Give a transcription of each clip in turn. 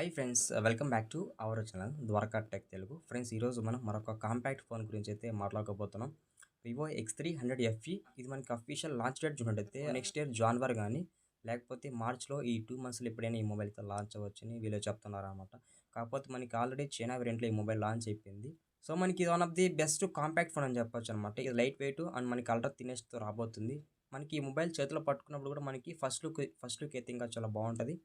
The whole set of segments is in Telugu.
Hi friends, welcome back to our channel Dwaraka tech Telugu. Friends, ఈరోజు మనం మరొక కాంపాక్ట్ ఫోన్ గురించి అయితే మాట్లాడుకోబోతున్నాం. Vivo X300 FE. ఇది మనకి అఫీషియల్ లాంచ్ డేట్ చూసినట్టయితే నెక్స్ట్ ఇయర్ జనవరి కానీ లేకపోతే మార్చ్లో ఈ 2 మంత్స్లో ఎప్పుడైనా ఈ మొబైల్ అయితే లాంచ్ అవ్వచ్చని వీళ్ళు చెప్తున్నారు అనమాట. కాకపోతే మనకి ఆల్రెడీ చైనా వేరియంట్లో ఈ మొబైల్ లాంచ్ అయిపోయింది. సో మనకి ఇది one of the best compact phone అని చెప్పొచ్చు అనమాట. ఇది లైట్ వెయిట్ అండ్ మనకి అల్ట్రా థిన్నెస్ట్తో రాబోతుంది. మనకి ఈ మొబైల్ చేతిలో పట్టుకున్నప్పుడు కూడా మనకి ఫస్ట్ లుక్ అయితే ఇంకా చాలా బాగుంటుంది.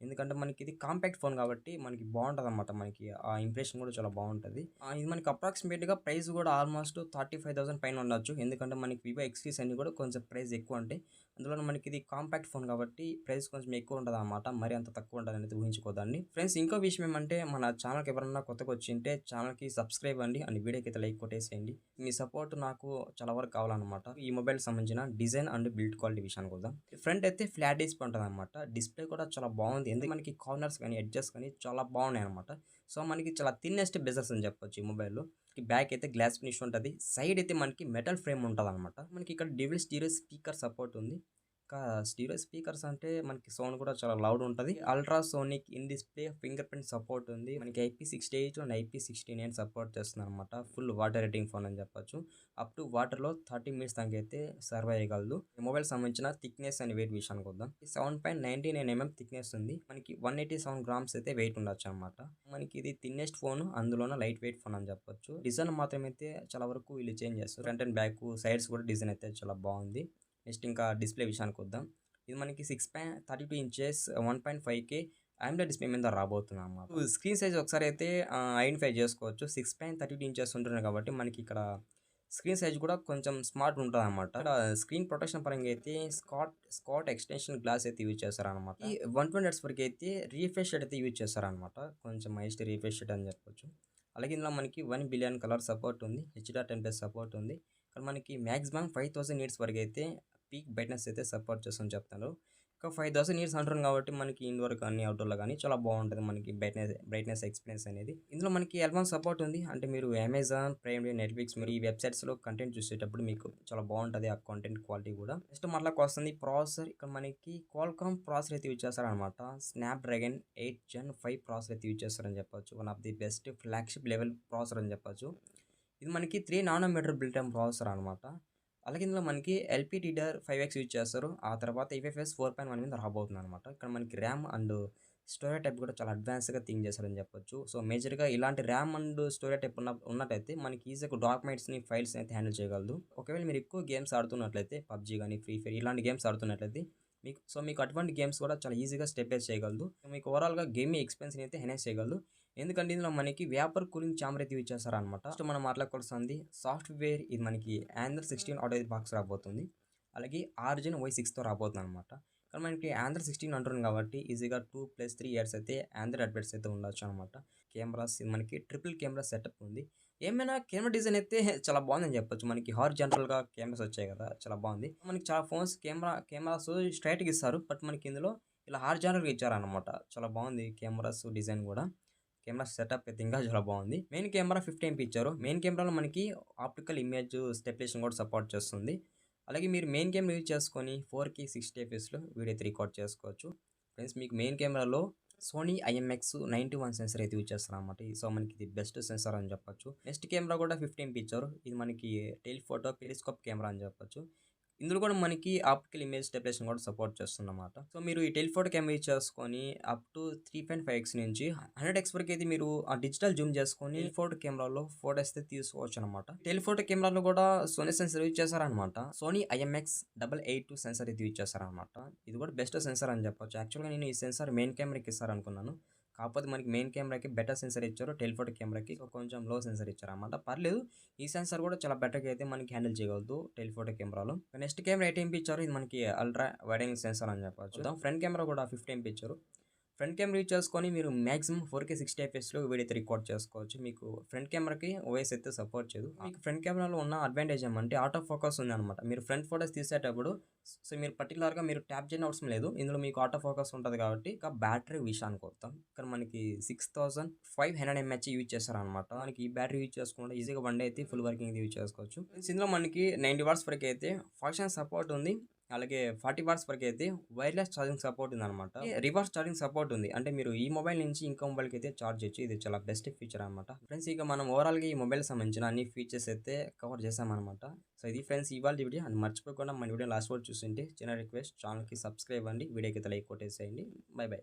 ఎందుకంటే మనకి ఇది కాంపాక్ట్ ఫోన్ కాబట్టి మనకి బాగుంటుందన్నమాట. మనకి ఆ ఇంప్రెషన్ కూడా చాలా బాగుంటుంది. ఇది మనకి అప్రాక్సిమేట్‌గా ప్రైస్ కూడా ఆల్మోస్ట్ 35,000 పైన ఉండొచ్చు. ఎందుకంటే మనకి వివో ఎక్స్ అన్నీ కూడా కొంచెం ప్రైస్ ఎక్కువ ఉంటాయి. అందులోను మనకి ఇది కాంపాక్ట్ ఫోన్ కాబట్టి ప్రైస్ కొంచెం ఎక్కువ ఉంటదన్నమాట. మరి అంత తక్కువ ఉంటదనేది ఊహించుకోవద్దండి. ఫ్రెండ్స్, ఇంకో విషయం ఏమంటే మన ఛానల్‌కి ఎవరన్నా కొత్తగా వచ్చింటే ఛానల్‌కి సబ్స్క్రైబ్ అండి అండ్ వీడియోకి అయితే లైక్ కొట్టేసేయండి. మీ సపోర్ట్ నాకు చాలా వరకు కావాలన్నమాట. ఈ మొబైల్‌కి సంబంధించిన డిజైన్ అండ్ బిల్డ్ క్వాలిటీ విషయానికి వద్దాం. ఫ్రంట్ అయితే ఫ్లాట్ డిస్ప్లే ఉంటదన్నమాట. డిస్ప్లే కూడా చాలా బాగుంది. ఎందుకు మనకి కార్నర్స్ కానీ ఎడ్జెస్ కానీ చాలా బాగున్నాయన్నమాట. సో మనకి చాలా థిన్నెస్ట్ బెజల్స్ అని చెప్పొచ్చు ఈ మొబైల్‌లో. బ్యాక్ అయితే గ్లాస్ ఫినిష్ ఉంటది. సైడ్ అయితే మనకి మెటల్ ఫ్రేమ్ ఉంటదన్నమాట. మనకి ఇక్కడ డ్యూయల్ స్టీరియో స్పీకర్ సపోర్ట్ ఉంది. ఇంకా స్టీరియో స్పీకర్స్ అంటే మనకి సౌండ్ కూడా చాలా లౌడ్ ఉంటది. Ultrasonic in display fingerprint support ఉంది. మనకి IP68 అండ్ IP69 సపోర్ట్ చేస్తుందన్నమాట. ఫుల్ వాటర్ రేటింగ్ ఫోన్ అని చెప్పొచ్చు. అప్ టు వాటర్‌లో 30 మినిట్స్ దాకా అయితే సర్వైవ్ చేయగలదు. ఈ మొబైల్ సంబంధించిన థిక్‌నెస్ అండ్ వెయిట్ విషయానికి వద్దాం. 7.99 mm థిక్‌నెస్ ఉంది. మనకి 187 గ్రామ్స్ అయితే వెయిట్ ఉండొచ్చన్నమాట. మనకి ఇది థిన్నెస్ట్ ఫోన్, అందులోన లైట్ వెయిట్ ఫోన్ అని చెప్పొచ్చు. డిజైన్ మాత్రం అయితే చాలా వరకు వీళ్ళు చేంజ్ చేస్తారు. ఫ్రంట్ అండ్ బ్యాక్ సైడ్స్ కూడా డిజైన్ అయితే చాలా బాగుంది. నెక్స్ట్ ఇంకా డిస్ప్లే విషయానికి వద్దాం. ఇది మనకి 6.32 ఇంచెస్ 1.5K AMOLED డిస్ప్లే మీద రాబోతుంది అన్నమాట. స్క్రీన్ సైజ్ ఒకసారి అయితే ఐడెంటిఫై చేసుకోవచ్చు. 6.32 ఇంచెస్ ఉంటుంది కాబట్టి మనకి ఇక్కడ స్క్రీన్ సైజ్ కూడా కొంచెం స్మార్ట్ ఉంటదన్నమాట. ఇక్కడ స్క్రీన్ ప్రొటెక్షన్ పరంగా అయితే స్కాట్ ఎక్స్టెన్షన్ గ్లాస్ అయితే యూజ్ చేస్తారనమాట. ఈ 120 హెర్ట్జ్ వరకు అయితే రీఫ్రెష్ రేట్ అయితే యూజ్ చేస్తారనమాట. కొంచెం హైయెస్ట్ రీఫ్రెష్ రేట్ అని చెప్పొచ్చు. అలాగే ఇందులో మనకి 1 బిలియన్ కలర్ సపోర్ట్ ఉంది. HDR10+ సపోర్ట్ ఉంది. ఇక్కడ మనకి మాక్సిమం 5000 నీట్స్ వరకు అయితే పీక్ బ్రైట్నెస్ అయితే సపోర్ట్ చేస్తుందని చెప్తాను. ఇంకా 5000 నీట్స్ అంటున్నాను కాబట్టి మనకి ఇండోర్ కానీ అవుట్డోర్లో కానీ చాలా బాగుంటుంది మనకి బ్రైట్నెస్ ఎక్స్పీరియన్స్ అనేది. ఇందులో మనకి L1 సపోర్ట్ ఉంది. అంటే మీరు అమెజాన్ ప్రైమ్, నెట్ఫ్లిక్స్ మీరు ఈ వెబ్సైట్స్లో కంటెంట్ చూసేటప్పుడు మీకు చాలా బాగుంటుంది ఆ కంటెంట్ క్వాలిటీ కూడా. నెక్స్ట్ మళ్ళీ వస్తుంది ప్రాసెసర్. ఇక్కడ మనకి క్వాల్కామ్ ప్రాసెసర్ అయితే యూజ్ చేస్తారనమాట. స్నాప్డ్రాగన్ 8 Gen 5 ప్రాసెసర్ అయితే యూజ్ చేస్తారని చెప్పొచ్చు. One of the best flagship level processor అని చెప్పొచ్చు. ఇది మనకి 3 నానోమీటర్ బిల్ట్ టైమ్ ప్రాసెసర్ అనమాట. అలాగే ఇందులో మనకి LPDDR5X యూజ్ చేస్తారు. ఆ తర్వాత UFS 4.1 మీద రాబోతుంది అనమాట. ఇక్కడ మనకి ర్యామ్ అండ్ స్టోరేజ్ టైప్ కూడా చాలా అడ్వాన్స్‌గా థింక్ చేశారని చెప్పొచ్చు. సో మేజర్‌గా ఇలాంటి ర్యామ్ అండ్ స్టోరేజ్ టైప్ ఉన్నట్టయితే మనకి ఈజీగా డాక్యుమెంట్స్‌ని, ఫైల్స్‌ని అయితే హ్యాండిల్ చేయగలదు. ఒకవేళ మీరు ఎక్కువ గేమ్స్ ఆడుతున్నట్లయితే పబ్‌జీ గానీ, ఫ్రీ ఫైర్ ఇలాంటి గేమ్స్ ఆడుతున్నట్లయితే మీకు అటువంటి గేమ్స్ కూడా చాలా ఈజీగా స్టెబిలైజ్ చేయగలదు. మీకు ఓవరాల్‌గా గేమింగ్ ఎక్స్‌పీరియన్స్‌ని అయితే ఎన్హాన్స్ చేయగలదు. ఎందుకంటే ఇందులో మనకి వేపర్ కూలింగ్ చాంబర్ అయితే యూజ్ చేస్తారనమాట. నెక్స్ట్ మనం మాట్లాడుకోవాల్సింది సాఫ్ట్‌వేర్. ఇది మనకి ఆండ్రాయిడ్ 16 ఆటో బాక్స్ రాబోతుంది. అలాగే ఆరిజిన్ Y6తో రాబోతుంది అనమాట. కానీ మనకి ఆండ్రాయిడ్ 16 అంటున్నాం కాబట్టి ఈజీగా 2+3 ఇయర్స్ అయితే ఆండ్రాయిడ్ అప్డేట్స్ అయితే ఉండొచ్చు అనమాట. కెమెరాస్ మనకి ట్రిపుల్ కెమెరా సెటప్ ఉంది. ఏమైనా కెమెరా డిజైన్ అయితే చాలా బాగుందని చెప్పొచ్చు. మనకి హారిజాంటల్‌గా కెమెరాస్ వచ్చాయి కదా, చాలా బాగుంది. మనకి చాలా ఫోన్స్ కెమెరాస్ స్ట్రైట్‌గా ఇస్తారు. బట్ మనకి ఇందులో ఇలా హారిజాంటల్‌గా ఇచ్చారనమాట. చాలా బాగుంది కెమెరాస్ డిజైన్ కూడా. కెమెరా సెటప్ అయితే ఇంకా చాలా బాగుంది. మెయిన్ కెమెరా 50 MP ఇచ్చారు. మెయిన్ కెమెరాలో మనకి ఆప్టికల్ ఇమేజ్ స్టెబిలైజేషన్ కూడా సపోర్ట్ చేస్తుంది. అలాగే మీరు మెయిన్ కెమెరా యూజ్ చేసుకొని 4K 60 fpsలో వీడియో అయితే రికార్డ్ చేసుకోవచ్చు. ఫ్రెండ్స్, మీకు మెయిన్ కెమెరాలో సోనీ IMX91 సెన్సార్ అయితే యూజ్ చేస్తారన్నమాట. సో మనకి ఇది బెస్ట్ సెన్సార్ అని చెప్పొచ్చు. నెక్స్ట్ కెమెరా కూడా 50 MP ఇచ్చారు. ఇది మనకి టెలిఫోటో పెరిస్కోప్ కెమెరా అని చెప్పొచ్చు. ఇందులో కూడా మనకి ఆప్టికల్ ఇమేజ్ స్టెబిలైజేషన్ కూడా సపోర్ట్ చేస్తుందన్నమాట. సో మీరు ఈ టెలిఫోటో కెమెరా యూజ్ చేసుకొని అప్ టు 3.5x నుంచి 100x వరకు అయితే మీరు ఆ డిజిటల్ జూమ్ చేసుకొని టెలిఫోటో కెమెరాలో ఫోటోస్ అయితే తీసుకోవచ్చు అనమాట. టెలిఫోటో కెమెరాలో కూడా సోనీ సెన్సార్ యూజ్ చేశారనమాట. సోనీ IMX882 సెన్సార్ అయితే యూజ్ చేశారనమాట. ఇది కూడా బెస్ట్ సెన్సార్ అని చెప్పొచ్చు. యాక్చువల్గా నేను ఈ సెన్సార్ మెయిన్ కెమెరాకి ఇస్తారనుకున్నాను. కాకపోతే మనకి మెయిన్ కెమెరాకి బెటర్ సెన్సార్ ఇచ్చారు. టెలిఫోటో కెమెరాకి కొంచెం లో సెన్సార్ ఇచ్చారన్నమాట. పర్లేదు, ఈ సెన్సార్ కూడా చాలా బెటర్‌గా అయితే మనకి హ్యాండిల్ చేయగలదు టెలిఫోటో కెమెరాలో. నెక్స్ట్ కెమెరా 8 MP ఇచ్చారు. ఇది మనకి అల్ట్రా వైడ్ యాంగిల్ సెన్సార్ అని చెప్పొచ్చు. ఫ్రంట్ కెమెరా కూడా 50 MP ఇచ్చారు. ఫ్రంట్ కెమెరా యూజ్ చేసుకొని మీరు మాక్సిమం 4K 60 fpsలో వీడియో అయితే రికార్డ్ చేసుకోవచ్చు. మీకు ఫ్రంట్ కెమెరాకి OIS అయితే సపోర్ట్ చేయదు. మీకు ఫ్రంట్ కెమెరాలో ఉన్న అడ్వాంటేజ్ ఏమంటే ఆటో ఫోకస్ ఉందన్నమాట. మీరు ఫ్రంట్ ఫోటోస్ తీసేటప్పుడు మీరు పర్టికులర్‌గా మీరు ట్యాప్ చేయని అవసరం లేదు. ఇందులో మీకు ఆటో ఫోకస్ ఉంటది కాబట్టి. ఇక బ్యాటరీ విషయానికి వద్దాం. ఇక్కడ మనకి 6500 mAh యూజ్ చేస్తారనమాట. మనకి ఈ బ్యాటరీ యూజ్ చేసుకుంటే ఈజీగా వన్ డే అయితే ఫుల్ వర్కింగ్ యూజ్ చేసుకోవచ్చు. ఇందులో మనకి 90 వాట్స్ వరకు అయితే ఫాస్ట్ ఛార్జింగ్ సపోర్ట్ ఉంది. అలాగే 40 వాట్స్ వరకు అయితే వైర్లెస్ ఛార్జింగ్ సపోర్ట్ ఉందన్నమాట. రివర్స్ ఛార్జింగ్ సపోర్ట్ ఉంది. అంటే మీరు ఈ మొబైల్ నుంచి ఇంకో మొబైల్‌కి అయితే చార్జ్ చేయొచ్చు. ఇది చాలా బెస్ట్ ఫీచర్ అన్నమాట. ఫ్రెండ్స్ ఇక మనం ఓవరాల్‌గా ఈ మొబైల్‌కి సంబంధించిన అన్ని ఫీచర్స్ అయితే కవర్ చేసామన్నమాట. సో ఇది ఫ్రెండ్స్ ఇవాల్టి వీడియో. అండ్ మర్చిపోకుండా మన వీడియో లాస్ట్ వరకు చూస్తుంటే చిన్న రిక్వెస్ట్ ఛానల్‌కి సబ్స్క్రైబ్ అవ్వండి. వీడియోకి అయితే లైక్ కొట్టేసేయండి. By by.